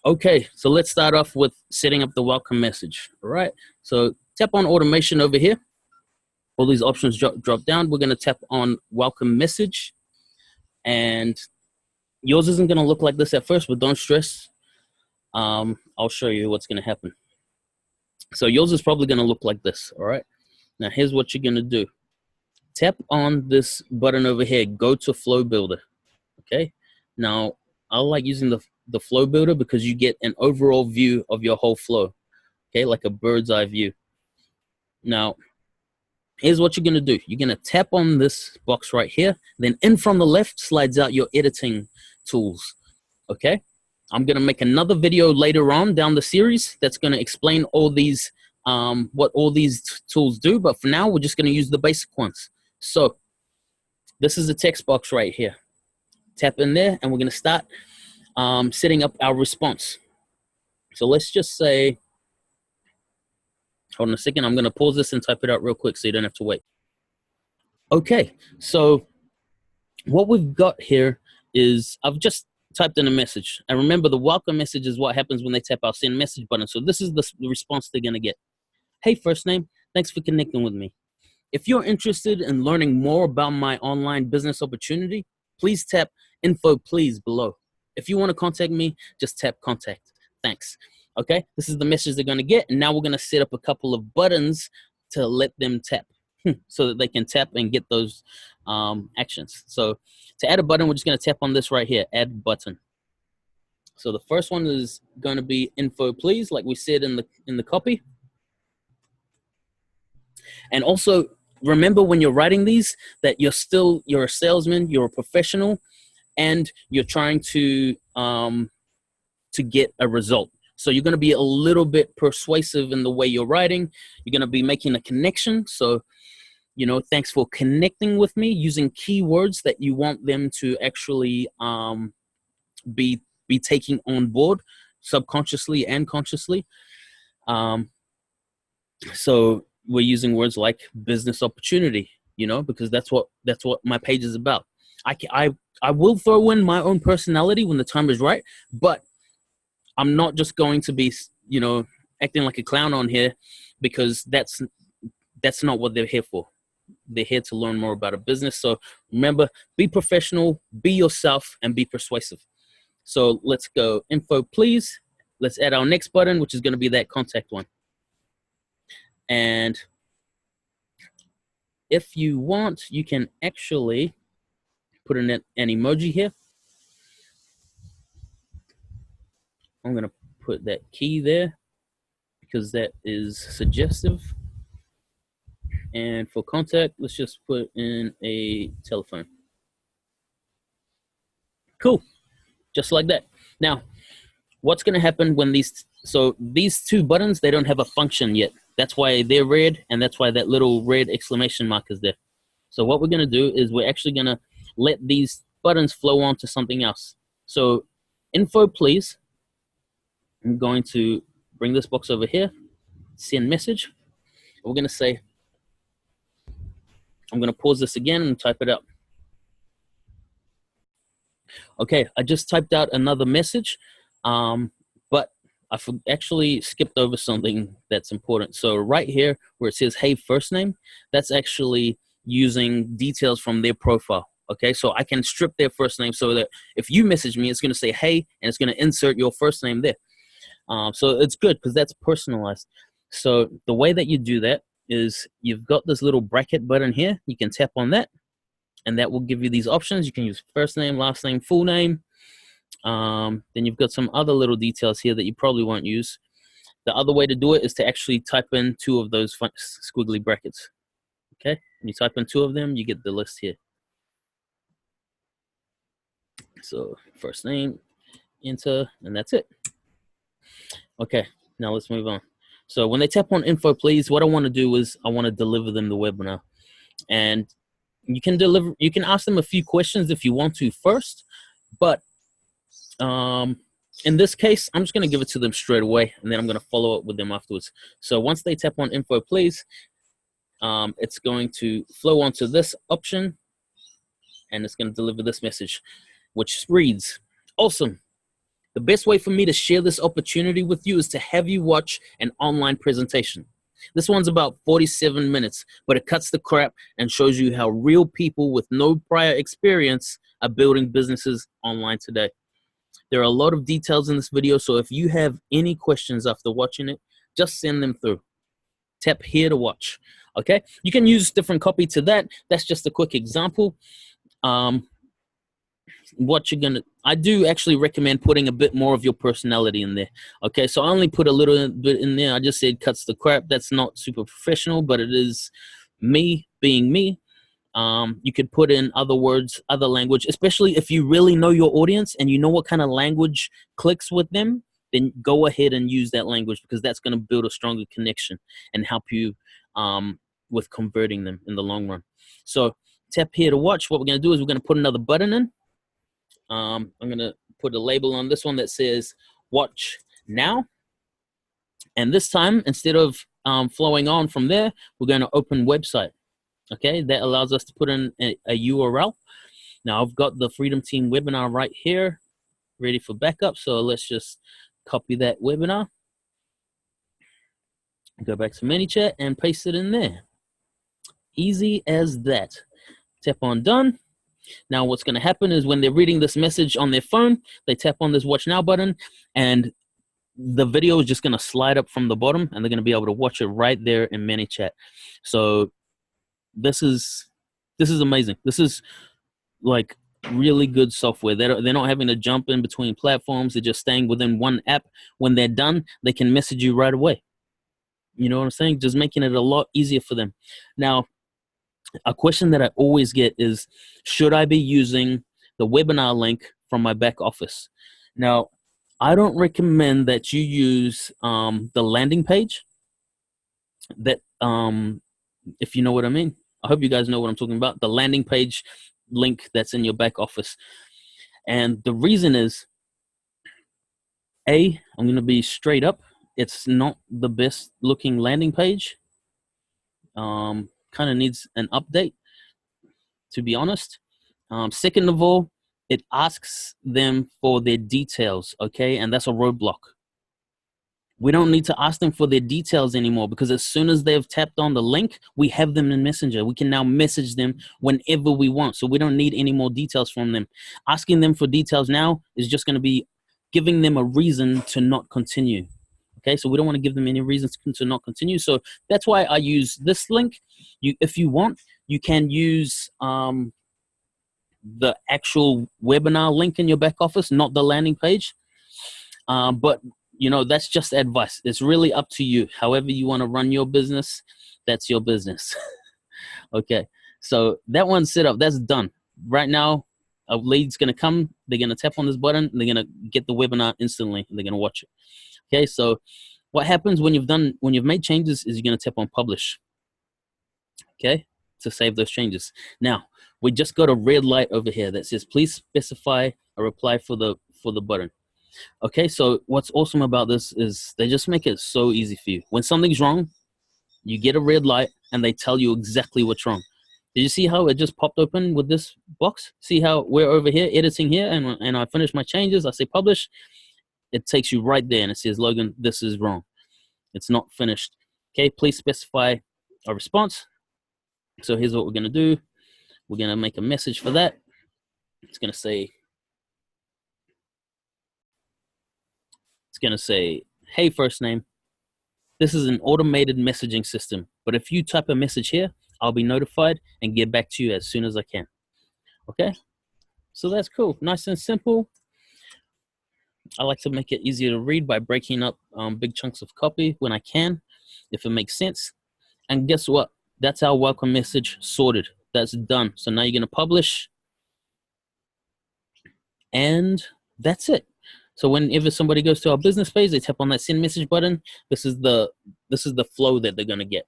Okay, so let's start off with setting up the welcome message. All right, so tap on automation over here. All these options drop down. We're going to tap on welcome message, and yours isn't going to look like this at first, but don't stress. I'll show you what's going to happen. So yours is probably going to look like this. All right, now here's what you're going to do. Tap on this button over here, go to Flow Builder. Okay, now I like using the Flow Builder because you get an overall view of your whole flow. Okay, like a bird's eye view. Now, here's what you're going to do. You're going to tap on this box right here. Then in from the left slides out your editing tools. Okay, I'm going to make another video later on down the series that's going to explain all these, what all these tools do. But for now, we're just going to use the basic ones. So this is the text box right here. Tap in there, and we're going to start setting up our response. So let's just say, hold on a second, I'm going to pause this and type it out real quick so you don't have to wait. Okay, so what we've got here is I've just typed in a message. And remember, the welcome message is what happens when they tap our send message button. So this is the response they're going to get. Hey, first name, thanks for connecting with me. If you're interested in learning more about my online business opportunity, please tap info please below. If you want to contact me, just tap contact. Thanks. Okay, this is the message they're going to get. And now we're going to set up a couple of buttons to let them tap so that they can tap and get those actions. So to add a button, we're just going to tap on this right here, add button. So the first one is going to be info please, like we said in the copy. And also remember when you're writing these that you're a salesman, you're a professional, and you're trying to get a result. So you're going to be a little bit persuasive in the way you're writing. You're going to be making a connection. So, you know, thanks for connecting with me, using keywords that you want them to actually be taking on board subconsciously and consciously. So we're using words like business opportunity, you know, because that's what my page is about. I will throw in my own personality when the time is right, but I'm not just going to be, you know, acting like a clown on here, because that's not what they're here for. They're here to learn more about a business. So remember, be professional, be yourself, and be persuasive. So let's go info please. Let's add our next button, which is going to be that contact one. And if you want, you can actually put in an emoji here. I'm going to put that key there because that is suggestive. And for contact, let's just put in a telephone. Cool. Just like that. Now, what's going to happen when these two buttons, they don't have a function yet. That's why they're red, and that's why that little red exclamation mark is there. So what we're going to do is we're actually going to let these buttons flow on to something else. So info please. I'm going to bring this box over here, send message. We're going to say, I'm going to pause this again and type it out. Okay, I just typed out another message, but I actually skipped over something that's important. So right here where it says, hey, first name, that's actually using details from their profile. Okay, so I can strip their first name so that if you message me, it's going to say, hey, and it's going to insert your first name there. So it's good because that's personalized. So the way that you do that is you've got this little bracket button here. You can tap on that, and that will give you these options. You can use first name, last name, full name. Then you've got some other little details here that you probably won't use. The other way to do it is to actually type in two of those squiggly brackets. Okay, when you type in two of them, you get the list here. So first name, enter, and that's it. Okay, now let's move on. So when they tap on info please, what I want to do is I want to deliver them the webinar. And you can ask them a few questions if you want to first, but in this case, I'm just going to give it to them straight away, and then I'm going to follow up with them afterwards. So once they tap on info please, it's going to flow onto this option, and it's going to deliver this message, which reads, awesome. The best way for me to share this opportunity with you is to have you watch an online presentation. This one's about 47 minutes, but it cuts the crap and shows you how real people with no prior experience are building businesses online today. There are a lot of details in this video, so if you have any questions after watching it, just send them through. Tap here to watch. Okay, you can use different copy to that. That's just a quick example. I do actually recommend putting a bit more of your personality in there. Okay, so I only put a little bit in there. I just said cuts the crap. That's not super professional, but it is me being me. You could put in other words, other language, especially if you really know your audience and you know what kind of language clicks with them, then go ahead and use that language, because that's going to build a stronger connection and help you with converting them in the long run. So tap here to watch. What we're going to do is we're going to put another button in. I'm going to put a label on this one that says watch now. And this time, instead of flowing on from there, we're going to open website. Okay, that allows us to put in a URL. Now I've got the Freedom Team webinar right here, ready for backup. So let's just copy that webinar, go back to ManyChat and paste it in there. Easy as that. Tap on done. Now what's going to happen is when they're reading this message on their phone, they tap on this watch now button and the video is just going to slide up from the bottom and they're going to be able to watch it right there in ManyChat. So this is amazing. This is like really good software. They're not having to jump in between platforms. They're just staying within one app. When they're done, they can message you right away. You know what I'm saying? Just making it a lot easier for them. Now, a question that I always get is, should I be using the webinar link from my back office? Now, I don't recommend that you use the landing page. That if you know what I mean. I hope you guys know what I'm talking about. The landing page link that's in your back office. And the reason is, I'm going to be straight up. It's not the best looking landing page. Kind of needs an update, to be honest. Second of all, it asks them for their details, okay? And that's a roadblock. We don't need to ask them for their details anymore, because as soon as they've tapped on the link, we have them in Messenger. We can now message them whenever we want. So we don't need any more details from them. Asking them for details now is just going to be giving them a reason to not continue. Okay, so we don't want to give them any reasons to not continue. So that's why I use this link. If you want, you can use the actual webinar link in your back office, not the landing page. But you know, that's just advice. It's really up to you. However you want to run your business, that's your business. Okay, so that one's set up. That's done. Right now, a lead's going to come. They're going to tap on this button. And they're going to get the webinar instantly. They're going to watch it. Okay, so what happens when you've made changes is you're going to tap on publish. Okay, to save those changes. Now, we just got a red light over here that says, please specify a reply for the button. Okay, so what's awesome about this is they just make it so easy for you. When something's wrong, you get a red light and they tell you exactly what's wrong. Did you see how it just popped open with this box? See how we're over here editing here and I finish my changes. I say publish. It takes you right there and it says, Logan, this is wrong. It's not finished. Okay, please specify a response. So here's what we're going to do. We're going to make a message for that. It's going to say, hey, first name. This is an automated messaging system. But if you type a message here, I'll be notified and get back to you as soon as I can. Okay? So that's cool. Nice and simple. I like to make it easier to read by breaking up big chunks of copy when I can, if it makes sense. And guess what? That's our welcome message sorted. That's done. So now you're going to publish. And that's it. So whenever somebody goes to our business page, they tap on that send message button. This is the flow that they're going to get.